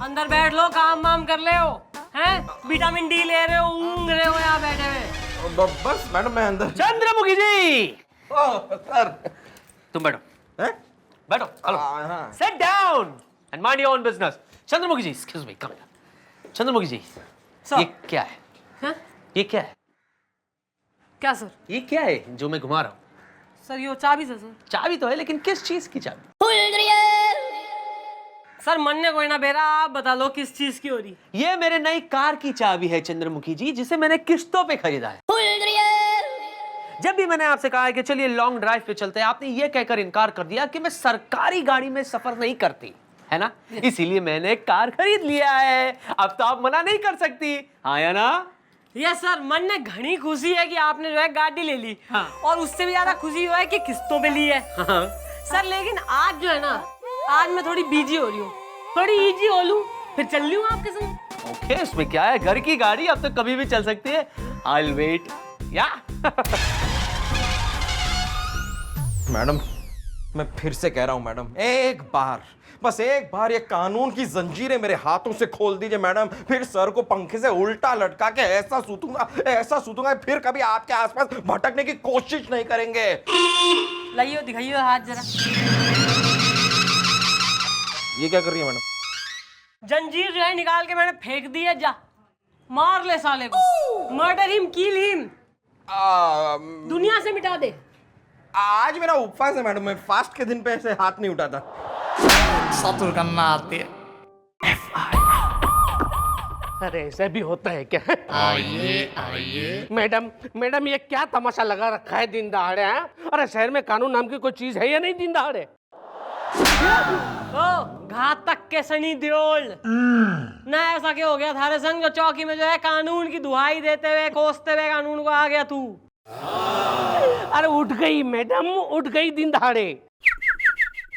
अंदर बैठ लो, काम वाम कर ले हो हैं? विटामिन डी ले रहे हो, ऊँघ रहे हो यहाँ बैठे हुए। बस मैडम मैं अंदर। चंद्रमुखी जी सर तुम बैठो, बैठो, हाँ। Sit down and mind your own business. Chandramukhi ji, excuse me, come here. Chandramukhi ji, sir. ये क्या है? हैं? ये क्या है? क्या सर? ये क्या है जो मैं घुमा रहा हूँ? सर ये चाबी से सर। चाबी तो है, लेकिन किस चीज की चाबी? सर मन ने कोई ना बेरा, आप बता लो किस चीज की हो रही। ये मेरे नई कार की चाबी है चंद्रमुखी जी, जिसे मैंने किस्तों पे खरीदा है। जब भी मैंने आपसे कहा है कि चलिए लॉन्ग ड्राइव पे चलते हैं, आपने ये कहकर इनकार कर दिया कि मैं सरकारी गाड़ी में सफर नहीं करती, है ना? इसीलिए मैंने कार खरीद लिया है। अब तो आप मना नहीं कर सकती, हाँ या ना? यस सर, मन ने घनी खुशी है कि आपने जो है गाड़ी ले ली। हाँ। और उससे भी ज्यादा खुशी हुआ है कि किस्तों पे ली है। हाँ। सर लेकिन आज जो है ना, आज मैं थोड़ी बिजी हो रही हूँ, थोड़ी इजी हो लूं, फिर चल रही हूँ आपके संग। ओके, इसमें क्या है, घर की गाड़ी अब तो कभी भी चल सकती है। I'll wait, या? मैडम मैं फिर से कह रहा हूं मैडम, एक बार, बस एक बार ये कानून की जंजीरें मेरे हाथों से खोल दीजिए मैडम, फिर सर को पंखे से उल्टा लटका के ऐसा सूतूंगा, फिर कभी आपके आसपास भटकने की कोशिश नहीं करेंगे। लाइयो, दिखाइयो हाथ जरा। ये क्या कर रही है मैडम? जंजीर जो है निकाल के मैंने फेंक दी है, जा मार ले साले को, मर्डर हिम, किल हिम, दुनिया से मिटा दे। आज मेरा उपवास है मैडम, मैं फास्ट के दिन पे ऐसे हाथ नहीं उठाता। सतुर करना आती है। अरे ऐसे भी होता है क्या? आइए मैडम, मैडम ये क्या तमाशा लगा रखा है दिन दहाड़े? हैं? अरे शहर में कानून नाम की कोई चीज है या नहीं दिन दहाड़े? ओ घातक के सनी देओल, ना ऐसा क्या हो गया थारे संग जो चौकी में जो है कानून की दुहाई देते हुए, कोसते हुए कानून को आ गया तू? अरे उठ गई मैडम, उठ गई दिन दहाड़े।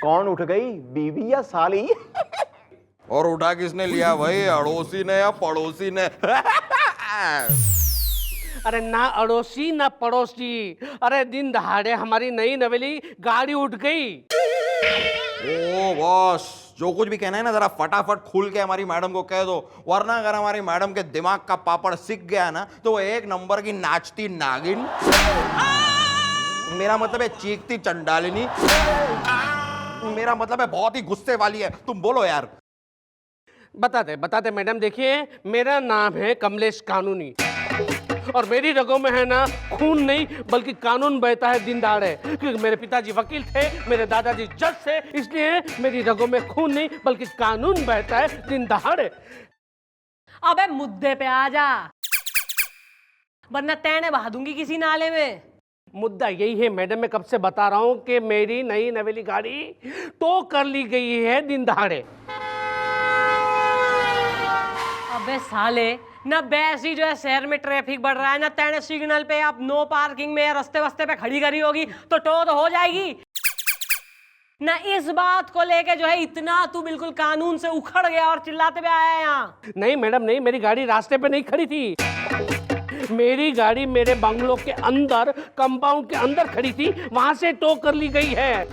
कौन उठ गई, बीवी या साली? और उठा किसने लिया भाई, अड़ोसी ने या पड़ोसी ने? अरे ना अड़ोसी ना पड़ोसी, अरे दिन दहाड़े हमारी नई नवेली गाड़ी उठ गई। ओ बॉस, जो कुछ भी कहना है ना जरा फटाफट खुल के हमारी मैडम को कह दो, वरना अगर हमारी मैडम के दिमाग का पापड़ सिक गया ना तो वो एक नंबर की नाचती नागिन, मेरा मतलब है चीखती चंडालिनी, मेरा मतलब है बहुत ही गुस्से वाली है। तुम बोलो यार। बताते मैडम, देखिए मेरा नाम है कमलेश कानूनी, और मेरी रगों में है ना खून नहीं बल्कि कानून बहता है दिन दहाड़े, क्योंकि मेरे पिताजी वकील थे, मेरे दादाजी जज थे, इसलिए मेरी रगों में खून नहीं बल्कि कानून बहता है दिन दहाड़े। अबे मुद्दे पे आ जा, वरना तैने बहा दूंगी किसी नाले में। मुद्दा यही है मैडम, मैं कब से बता रहा हूं कि मेरी नई नवेली गाड़ी टो कर ली गई है दिन दहाड़े। अबे साले, ना वैसी जो है शहर में ट्रैफिक बढ़ रहा है, ना तैने सिग्नल पे आप नो पार्किंग में या रास्ते वस्ते पे खड़ी करी होगी तो टो तो हो जाएगी ना। इस बात को लेके जो है इतना तू बिल्कुल कानून से उखड़ गया और चिल्लाते हुए आया यहाँ। नहीं मैडम नहीं, मेरी गाड़ी रास्ते पे नहीं खड़ी थी, मेरी गाड़ी मेरे बंगलो के अंदर, कंपाउंड के अंदर खड़ी थी, वहां से टो कर ली गई है।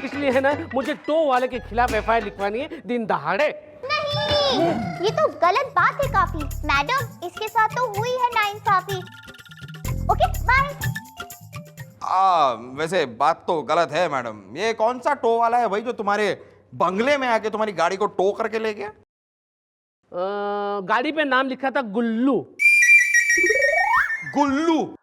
इसलिए है ना मुझे टो वाले के खिलाफ एफआईआर लिखवानी है दिन दहाड़े। नहीं, ये तो गलत बात है काफी। मैडम इसके साथ तो हुई है नाइंसाफी। Okay bye. वैसे बात तो गलत है मैडम, ये कौन सा टो वाला है भाई जो तुम्हारे बंगले में आके तुम्हारी गाड़ी को टो करके ले गया? गाड़ी पे नाम लिखा था गुल्लू। गुल्लू?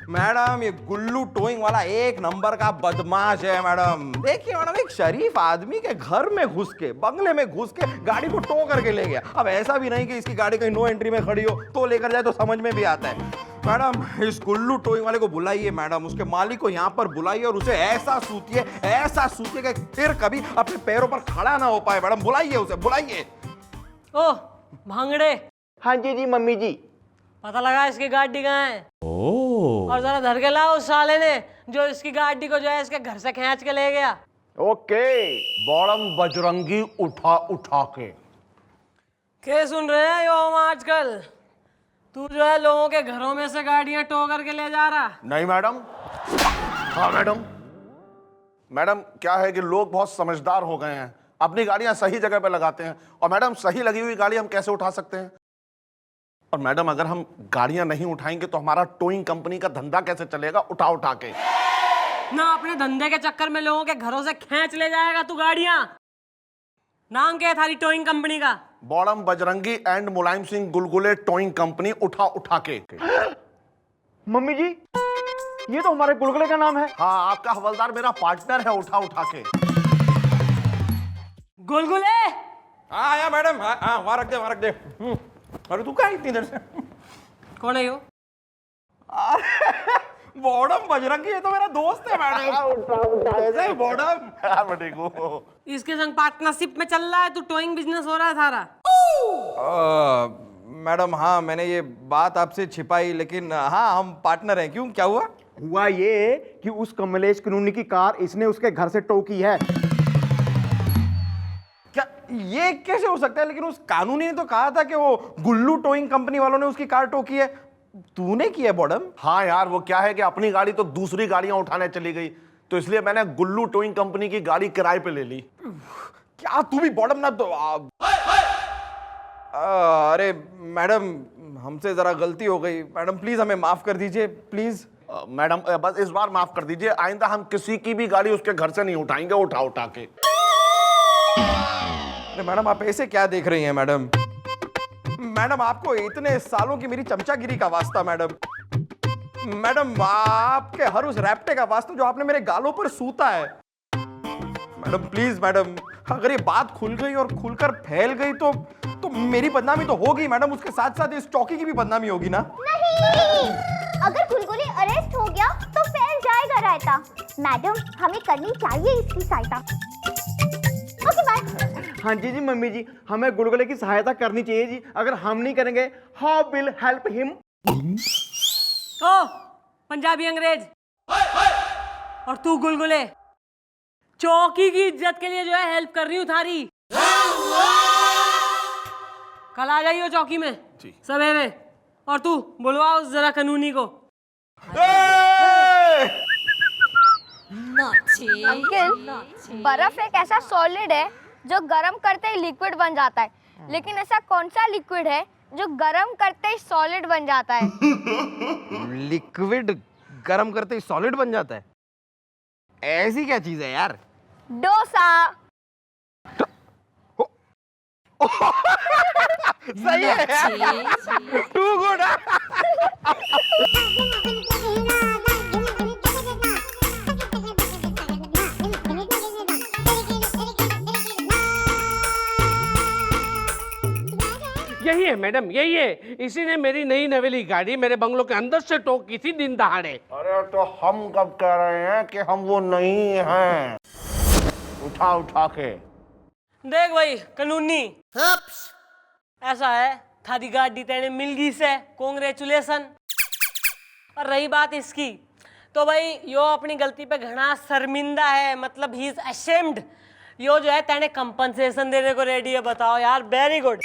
मैडम ये गुल्लू टोइंग वाला एक नंबर का बदमाश है मैडम। देखिए मैडम, एक शरीफ आदमी के घर में घुस के, बंगले में घुस के गाड़ी को टो करके ले गया। अब ऐसा भी नहीं कि इसकी गाड़ी कहीं नो एंट्री में खड़ी हो तो लेकर जाए तो समझ में भी आता है। मैडम इस गुल्लू टोइंग वाले को बुलाइए मैडम, उसके मालिक को यहाँ पर बुलाइए और उसे ऐसा सूतिए कि फिर कभी अपने पैरों पर खड़ा ना हो पाए। मैडम बुलाइए उसे, बुलाइए। ओ भांगड़े। हाँ जी जी मम्मी जी। पता लगा इसकी गाड़ी कहाँ है? और जरा धर के लाओ उस साले ने जो इसकी गाड़ी को जो है इसके घर से खींच के ले गया। ओके, बॉडम बजरंगी उठा उठा के। क्या सुन रहे हैं यो हम आजकल? तू जो है लोगों के घरों में से गाड़ियां टो करके ले जा रहा। नहीं मैडम। हाँ मैडम। मैडम क्या है कि लोग बहुत समझदार हो गए हैं, अपनी गाड़ियां सही जगह पे लगाते हैं। और मैडम सही लगी हुई गाड़ी हम कैसे उठा सकते हैं? और मैडम अगर हम गाड़ियां नहीं उठाएंगे तो हमारा टोइंग कंपनी का धंधा कैसे चलेगा उठा उठा के? ना अपने धंधे के चक्कर में लोगों के घरों से खींच ले जाएगा तू गाड़ियां। नाम क्या है थारी टोइंग कंपनी का? Bodam Bajrangi and Mulayam Singh Gulgule towing company उठा उठा के। मम्मी जी, ये तो हमारे गुलगुले का नाम है। हाँ, आपका हवलदार मेरा पार्टनर है उठा उठा के। गुलगुले। हाँ आया मैडम, हाँ वहाँ रख दे, वहाँ रख दे। अरे तू क्या इतनी देर से? कौन है यो? बॉडम बजरंगी, ये तो मेरा दोस्त है मैडम। ऐसे ही बॉडम। मैं ठीक हूँ। इसके संग पार्टनरशिप में चल रहा है तू, टोइंग बिजनेस हो रहा है थारा। मैडम हाँ, मैंने ये बात आपसे छिपाई, लेकिन हाँ हम पार्टनर हैं। क्यों, क्या हुआ? हुआ ये कि उस कमलेश कानूनी की कार इसने उसके घर से टो की है। क्या ये कैसे हो सकता है? लेकिन उस कानूनी ने तो कहा था कि वो गुल्लू टोइंग कंपनी वालों ने उसकी कार टो की है। तूने की है बॉडम? हाँ यार, वो क्या है कि अपनी गाड़ी तो दूसरी गाड़ियां उठाने चली गई, तो इसलिए मैंने गुल्लू टोइंग कंपनी की गाड़ी किराए पे ले ली। क्या तू भी बॉडम ना? तो अरे मैडम, हमसे जरा गलती हो गई मैडम, प्लीज हमें माफ कर दीजिए प्लीज। मैडम बस इस बार माफ कर दीजिए, आइंदा हम किसी की भी गाड़ी उसके घर से नहीं उठाएंगे उठा उठा के। अरे मैडम, आप ऐसे क्या देख रही हैं मैडम? मैडम आपको इतने सालों की मेरी चमचागिरी का वास्ता मैडम। मैडम आपके हर उस रैप्टे का वास्ता जो आपने मेरे गालों पर सूता है। मैडम प्लीज मैडम, अगर ये बात खुल गई और खुलकर फैल गई तो मेरी बदनामी तो होगी मैडम, उसके साथ साथ इस चौकी की भी बदनामी होगी ना? नहीं, अगर गुलगुले अरेस्ट हो गया तो फैल जाएगा रायता। मैडम हमें करनी चाहिए इसकी सहायता। Okay bye. हाँ जी जी मम्मी जी, हमें गुलगुले की सहायता करनी चाहिए जी। अगर हम नहीं करेंगे, हाउ विल हेल्प हिम? ओ पंजाबी अंग्रेज, और तू गुलगुले, चौकी की इज्जत के लिए जो है हेल्प कर रही हूँ थारी। कल आ जाइयो चौकी में सवेरे, और तू बुलवाओ जरा कानूनी को। अंकल, बर्फ एक ऐसा सॉलिड है जो गर्म करते ही लिक्विड बन जाता है, लेकिन ऐसा कौन सा लिक्विड है जो गर्म करते ही सॉलिड बन जाता है? लिक्विड गर्म करते ही सॉलिड बन जाता है? ऐसी क्या चीज है यार? डोसा। सही है टू गुड। यही है मैडम, यही है। इसी ने मेरी नई नवेली गाड़ी मेरे बंगलों के अंदर से टो की थी दिन दहाड़े। अरे तो हम कब कह रहे हैं कि हम वो नहीं हैं? उठा उठा के। देख भाई कानूनी, ऐसा है थारी गाड़ी तेने मिल गई से, कांग्रेचुलेशन। और रही बात इसकी, तो भाई यो अपनी गलती पे घना शर्मिंदा है, मतलब ही इज अशेम्ड। यो जो है तेने कंपनसेशन देने को रेडी है। बताओ यार, वेरी गुड।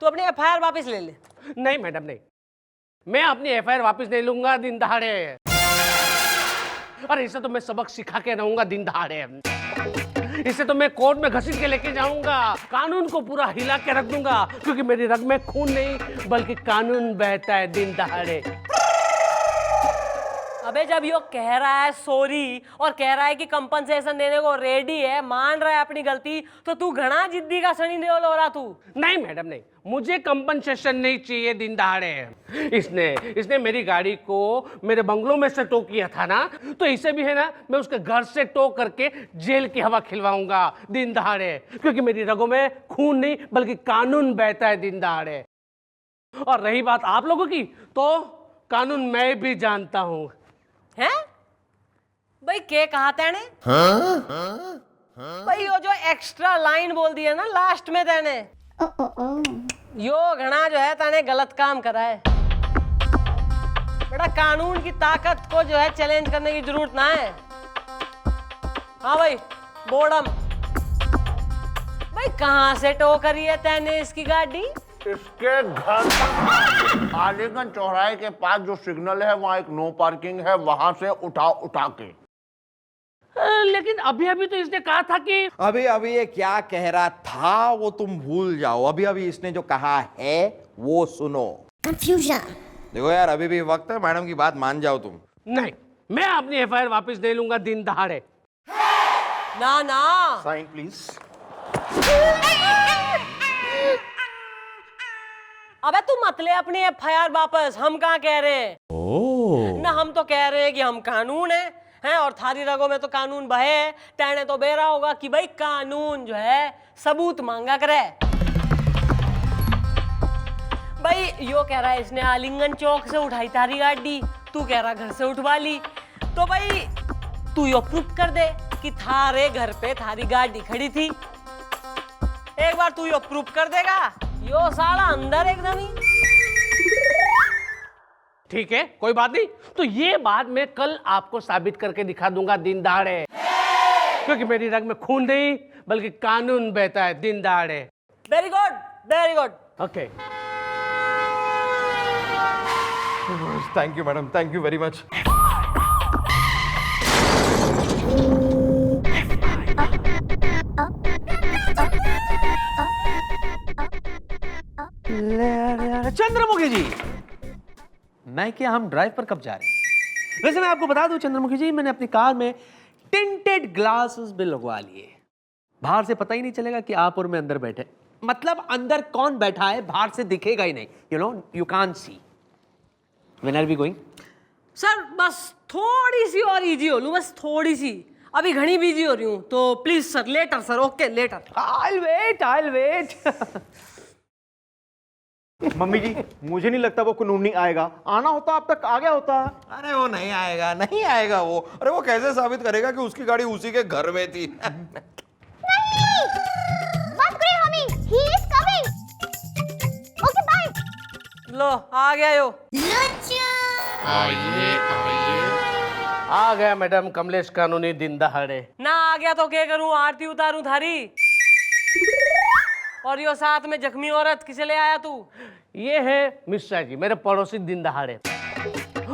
तू अपनी एफआईआर वापस ले ले। नहीं मैडम नहीं, मैं अपनी एफआईआर वापस नहीं लूंगा दिन दहाड़े। अरे इसे तो मैं सबक सिखा के रहूंगा दिन दहाड़े। इसे तो मैं कोर्ट में घसीट के लेके जाऊंगा, कानून को पूरा हिला के रख दूंगा, क्योंकि मेरी रग में खून नहीं बल्कि कानून बहता है दिन दहाड़े। अबे जब यो कह रहा है सॉरी और कह रहा है कि कंपनसेशन देने को रेडी है, मान रहा है अपनी गलती, तो तू घना जिद्दी का सनी देओल हो रहा तू। नहीं मैडम नहीं, मुझे कंपनसेशन नहीं चाहिए दिन दहाड़े। इसने मेरी गाड़ी को मेरे बंगलों में से टो किया था ना, तो इसे भी है ना, मैं उसके घर से टो करके जेल की हवा खिलवाऊंगा दिन दहाड़े, क्योंकि मेरी रगों में खून नहीं बल्कि कानून बहता है दिन दहाड़े। और रही बात आप लोगों की, तो कानून मैं भी जानता हूं। हैं? भाई क्या कहा तेने? भाई यो जो एक्स्ट्रा लाइन बोल दी है ना लास्ट में तेने, यो घना जो है तेने गलत काम करा है। बेटा कानून की ताकत को जो है चैलेंज करने की जरूरत ना है। हाँ भाई बॉडम, भाई भाई कहाँ से टो करी है तैने इसकी गाड़ी? इसके घर तक आलीगंज चौराहे के पास जो सिग्नल है वहाँ एक नो पार्किंग है, वहां से उठा के। लेकिन अभी अभी तो इसने कहा था कि अभी अभी ये क्या कह रहा था वो तुम भूल जाओ, अभी अभी इसने जो कहा है वो सुनो। कंफ्यूजन। देखो यार, अभी भी वक्त है, मैडम की बात मान जाओ तुम। नहीं, मैं अपनी एफआईआर वापस ले लूंगा दिन दहाड़े। ना ना, साइन प्लीज। अबे तू मत ले अपनी एफआईआर वापस, हम कहाँ कह रहे हैं ना, हम तो कह रहे हैं कि हम कानून हैं और थारी रगों में तो कानून बहे। तैने तो बेरा होगा कि भाई कानून जो है सबूत मांगा करे। भाई यो कह रहा है इसने आलिंगन चौक से उठाई तारी गाड़ी, तू कह रहा घर से उठवा ली, तो भाई तू यो प्रूफ कर दे कि थारे घर पे थारी गाड़ी खड़ी थी। एक बार तू यो प्रूफ कर देगा, यो साला अंदर एकदम ही। ठीक है, कोई बात नहीं, तो ये बात मैं कल आपको साबित करके दिखा दूंगा दिन दहाड़े, क्योंकि मेरी रग में खून नहीं बल्कि कानून बहता है दिन दहाड़े। Very good, very good. Okay, thank you madam, thank you very much. Chandramukhi ji, मैं क्या हम ड्राइव पर कब जा रहे हैं? वैसे मैं आपको बता दूं चंद्रमुखी जी, मैंने अपनी कार में टिंटेड ग्लासेस भी लगवा लिए। बाहर से पता ही नहीं चलेगा कि आप और मैं अंदर बैठे, मतलब अंदर कौन बैठा है बाहर से दिखेगा ही नहीं। You know, you can't see. When are we going? Sir बस थोड़ी सी और इजी हो लूं, बस थोड़ी सी, अभी घनी बिजी हो रही हूँ, तो please sir later sir, okay later. I'll wait, I'll wait. Mummy ji, मुझे नहीं लगता वो कानूनी आएगा, आना होता अब तक आ गया होता। अरे वो नहीं आएगा, नहीं आएगा वो। अरे वो कैसे साबित करेगा कि उसकी गाड़ी उसी के घर में थी? नहीं, बात करिए हमी, he is coming. Okay, bye. लो आ गया यो। आइए आइए। आ गया मैडम कमलेश कानूनी दिन दहाड़े। ना आ गया तो क्या करूं, आरती उतारूं थारी? और यो साथ में जख्मी औरत किसे ले आया तू? ये है मिश्रा जी, मेरे पड़ोसी दिन दहाड़े,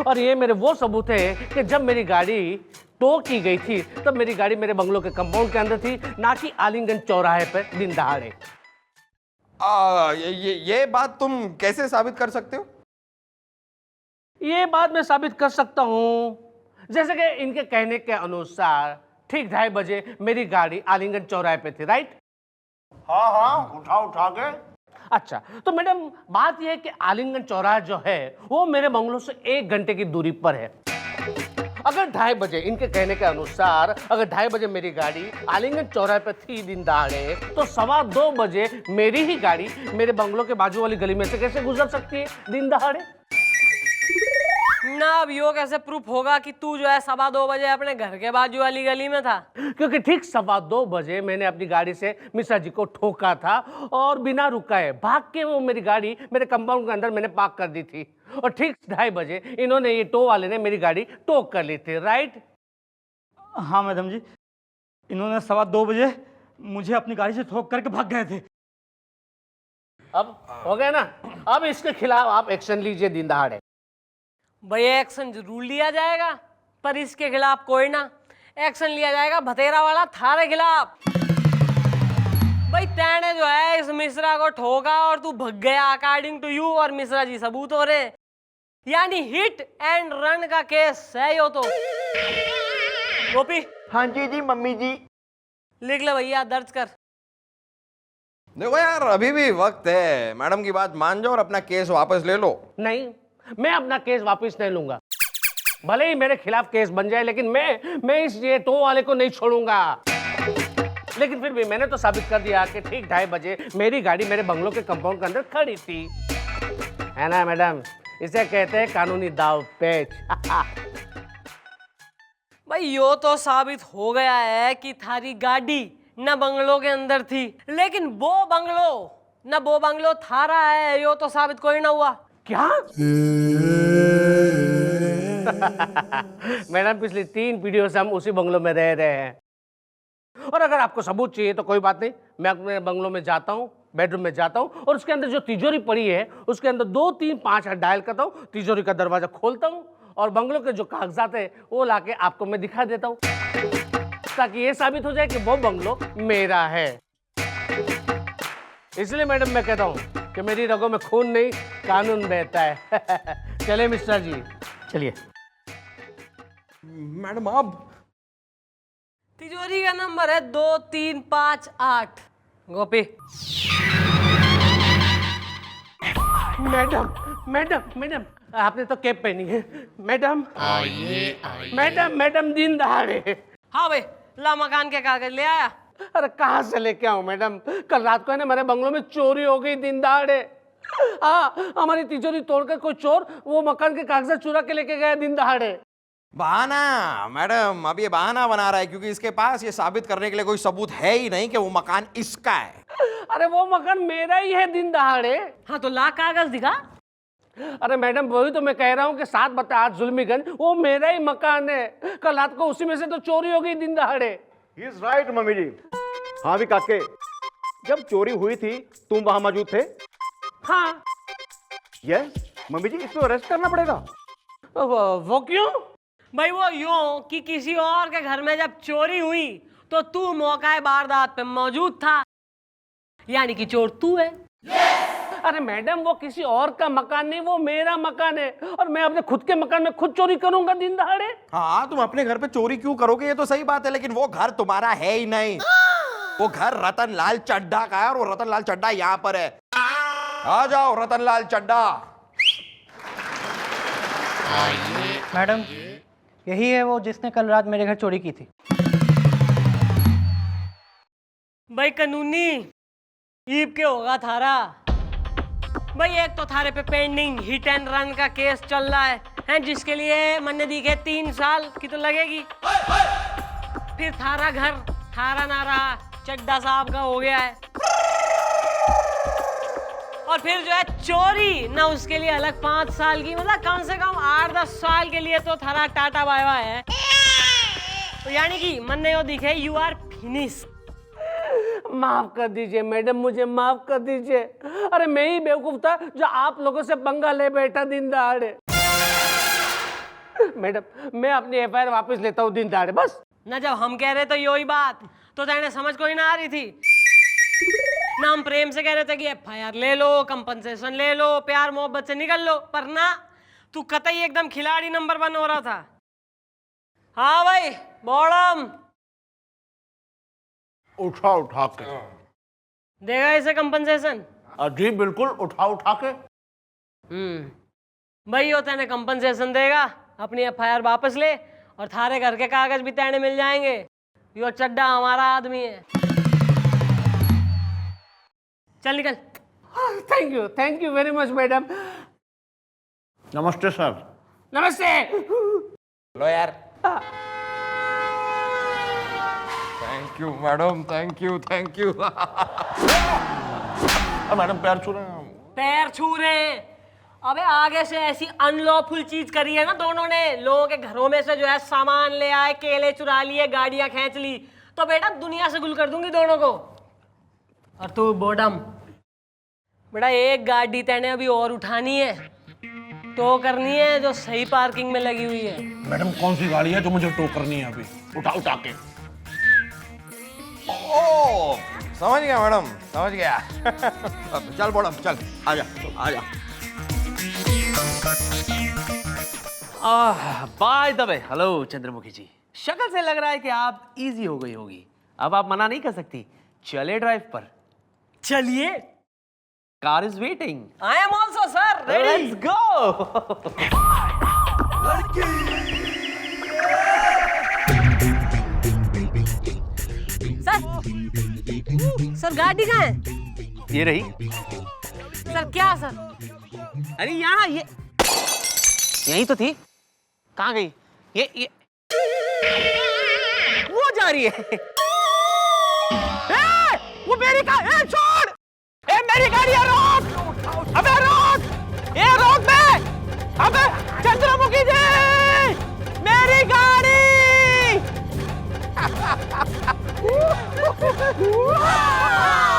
और ये मेरे वो सबूत है कि जब मेरी गाड़ी टो की गई थी तब मेरी गाड़ी मेरे बंगलों के कंपाउंड के अंदर थी, ना कि आलिंगन चौराहे पे दिन दहाड़े। ये बात तुम कैसे साबित कर सकते हो? ये बात मैं साबित कर सकता हूँ, जैसे कि इनके कहने के अनुसार ठीक 2:30 बजे मेरी गाड़ी आलिंगन चौराहे पे थी, राइट? हाँ, उठा के। अच्छा, तो मैडम बात यह है कि आलिंगन चौराहा जो है वो मेरे बंगलों से 1 घंटे की दूरी पर है। अगर 2:30 बजे इनके कहने के अनुसार अगर 2:30 बजे मेरी गाड़ी आलिंगन चौराहे पे थी दिन दहाड़े, तो 2:15 बजे मेरी ही गाड़ी मेरे बंगलों के बाजू वाली गली में से कैसे गुजर सकती है दिन दहाड़े? ना अब यो कैसे प्रूफ होगा कि तू जो है 2:15 बजे अपने घर के बाजू वाली गली में था? क्योंकि ठीक 2:15 बजे मैंने अपनी गाड़ी से मिश्रा जी को ठोका था और बिना रुकाए भाग के वो मेरी गाड़ी मेरे कंपाउंड के अंदर मैंने पार्क कर दी थी, और ठीक 2:30 बजे इन्होंने, ये टो वाले ने मेरी गाड़ी टो कर ली थी, राइट? हाँ मैडम जी, इन्होंने 2:15 बजे मुझे अपनी गाड़ी से ठोक करके भाग गए थे। अब हो गया ना? अब इसके खिलाफ आप एक्शन लीजिए दिन दहाड़े। भाई एक्शन जरूर लिया जाएगा, पर इसके खिलाफ कोई ना, एक्शन लिया जाएगा भतेरा वाला थारे खिलाफ। भाई तैने जो है इस मिश्रा को ठोका और तू भग गया अकॉर्डिंग टू यू, और मिश्रा जी सबूत हो रहे, यानी हिट एंड रन का केस है यो तो। गोपी। हाँ जी मम्मी जी। लिख ले भैया, दर्ज कर। देखो यार, अभी भी वक्त है, मैडम की बात मान जाओ और अपना केस वापस ले लो। नहीं, मैं अपना केस वापस नहीं लूंगा, भले ही मेरे खिलाफ केस बन जाए, लेकिन मैं इस ये टो वाले को नहीं छोड़ूंगा। लेकिन फिर भी मैंने तो साबित कर दिया कि ठीक 2:30 बजे मेरी गाड़ी मेरे बंगलों के कंपाउंड के अंदर खड़ी थी, है ना मैडम? इसे कहते हैं कानूनी दाव पेच। भाई यो तो साबित हो गया है कि थारी गाड़ी न बंगलों के अंदर थी, लेकिन वो बंगलो थारा है, यो तो साबित कोई ना हुआ। क्या? मैडम पिछली 3 पीढ़ियों से हम उसी बंगलों में रह रहे हैं। और अगर आपको सबूत चाहिए तो कोई बात नहीं, मैं अपने बंगलों में जाता हूँ, बेडरूम में जाता हूँ और उसके अंदर जो तिजोरी पड़ी है उसके अंदर 2 3 5 डायल करता हूँ, तिजोरी का दरवाजा खोलता हूँ और बंगलों के जो कागजात है वो लाके आपको मैं दिखा देता हूँ, ताकि ये साबित हो जाए कि वो बंगलो मेरा है। इसलिए मैडम मैं कहता हूँ कि मेरी रगों में खून नहीं, कानून बहता है। चलिए मिस्टर जी, चलिए। मैडम अब तिजोरी का नंबर है 2358। गोपी। मैडम मैडम मैडम, आपने तो कैप पहनी है। मैडम आइए आइए। मैडम मैडम, दिन दहाड़े। हाँ भाई, ला मकान के कागज ले आया। अरे कहाँ से लेके आऊं मैडम, कल रात को है ना हमारे बंगलों में चोरी हो गई दिन दहाड़े। हाँ, हमारी तिजोरी तोड़कर कोई चोर वो मकान के कागजात चुरा के लेके गया दिन दहाड़े। बहाना मैडम, अब ये बहाना बना रहा है क्योंकि इसके पास ये साबित करने के लिए कोई सबूत है ही नहीं कि वो मकान इसका है। अरे वो मकान मेरा ही है दिन दहाड़े। हाँ तो ला कागज दिखा। अरे मैडम वही तो मैं कह रहा हूँ कि 7/8 जुल्मीगंज वो मेरा ही मकान है। कल रात को उसी में से तो चोरी हो गई दिन दहाड़े। ही इज राइट मम्मी जी। हाँ भी काके, जब चोरी हुई थी तुम वहां मौजूद थे? हाँ। यस मम्मी जी, इसको अरेस्ट करना पड़ेगा। वो क्यों? भाई वो यूं कि किसी और के घर में जब चोरी हुई तो तू मौका वारदात पे मौजूद था, यानी कि चोर तू है। अरे मैडम वो किसी और का मकान नहीं, वो मेरा मकान है और मैं अपने खुद के मकान में खुद चोरी करूंगा दिन दहाड़े। हाँ, तुम अपने घर पे चोरी क्यों करोगे, ये तो सही बात है, लेकिन वो घर तुम्हारा है ही नहीं। वो घर रतन लाल चड्ढा का है और वो रतन लाल चड्ढा यहाँ पर है। आ जाओ रतन लाल चड्ढा। मैडम यही है वो जिसने कल रात मेरे घर चोरी की थी। भाई कानूनी ईब के होगा थारा। भाई एक तो थारे पे पेंडिंग हिट एंड रन का केस चल रहा है जिसके लिए मन्ने दी के 3 साल की तो लगेगी। फिर थारा घर थारा ना रहा, चड्ढा साहब का हो गया है। और फिर जो है चोरी ना, उसके लिए अलग 5 साल की, मतलब कम से कम 8-10 साल के लिए तो थारा टाटा बाय बाय है। तो यानी कि मन्ने यो दिखे यू आर फिनिश। माफ कर दीजिए मैडम, मुझे माफ कर दीजिए। अरे मैं ही बेवकूफ था जो आप लोगों से पंगा ले बैठा दिन दहाड़े। मैडम मैं अपनी एफआईआर वापस लेता हूँ दिन दहाड़े बस। ना जब हम कह रहे तो यही बात तो तेने समझ कोई ना आ रही थी ना। हम प्रेम से कह रहे थे कि एफआईआर ले लो, कंपनसेशन ले लो, प्यार मोहब्बत से निकल लो, पर ना तू कतई एकदम खिलाड़ी नंबर 1 हो रहा था। हाँ भाई बॉडम उठा उठा के देगा इसे कंपनसेशन? जी बिल्कुल, उठा उठा के। भाई हो तेने कंपनसेशन देगा, अपनी एफआईआर वापस ले और थारे घर के कागज भी तेने मिल जाएंगे। यो चड्ढा हमारा आदमी है। चल निकल। Thank you very much madam. नमस्ते सर। नमस्ते। लो यार। Thank you madam, thank you thank you. Madam पैर छू रहे हैं। पैर छू रहे हैं? अबे आगे से ऐसी अनलॉफुल चीज करी है ना दोनों ने, लोगों के घरों में से जो है सामान ले आए, केले चुरा लिए, गाड़ियां खींच ली, तो बेटा दुनिया से गुल कर दूंगी दोनों को। और तू बॉडम बेटा, एक गाड़ी तेने अभी और उठानी है, टो करनी है जो सही पार्किंग में लगी हुई है। मैडम कौन सी गाड़ी है जो मुझे टो करनी है अभी? उठा उठा के। ओ समझ गया मैडम, समझ गया। चल बॉडम चल, आजा आजा। By the way, hello Chandramukhi ji, शक्ल से लग रहा है कि आप इजी हो गई होगी, अब आप मना नहीं कर सकती। चले ड्राइव पर। चलिए। Car is waiting. I am also sir ready. Let's go. Sir गाड़ी कहाँ है? ये रही। सर क्या सर? अरे यहाँ ये यही तो थी, कहाँ गई? ये वो जा रही है। वो मेरी कार, छोड़! मेरी गाड़ी है, रोक! अबे रोक! रोक बे! अबे चंद्रमुखी जी, मेरी गाड़ी! है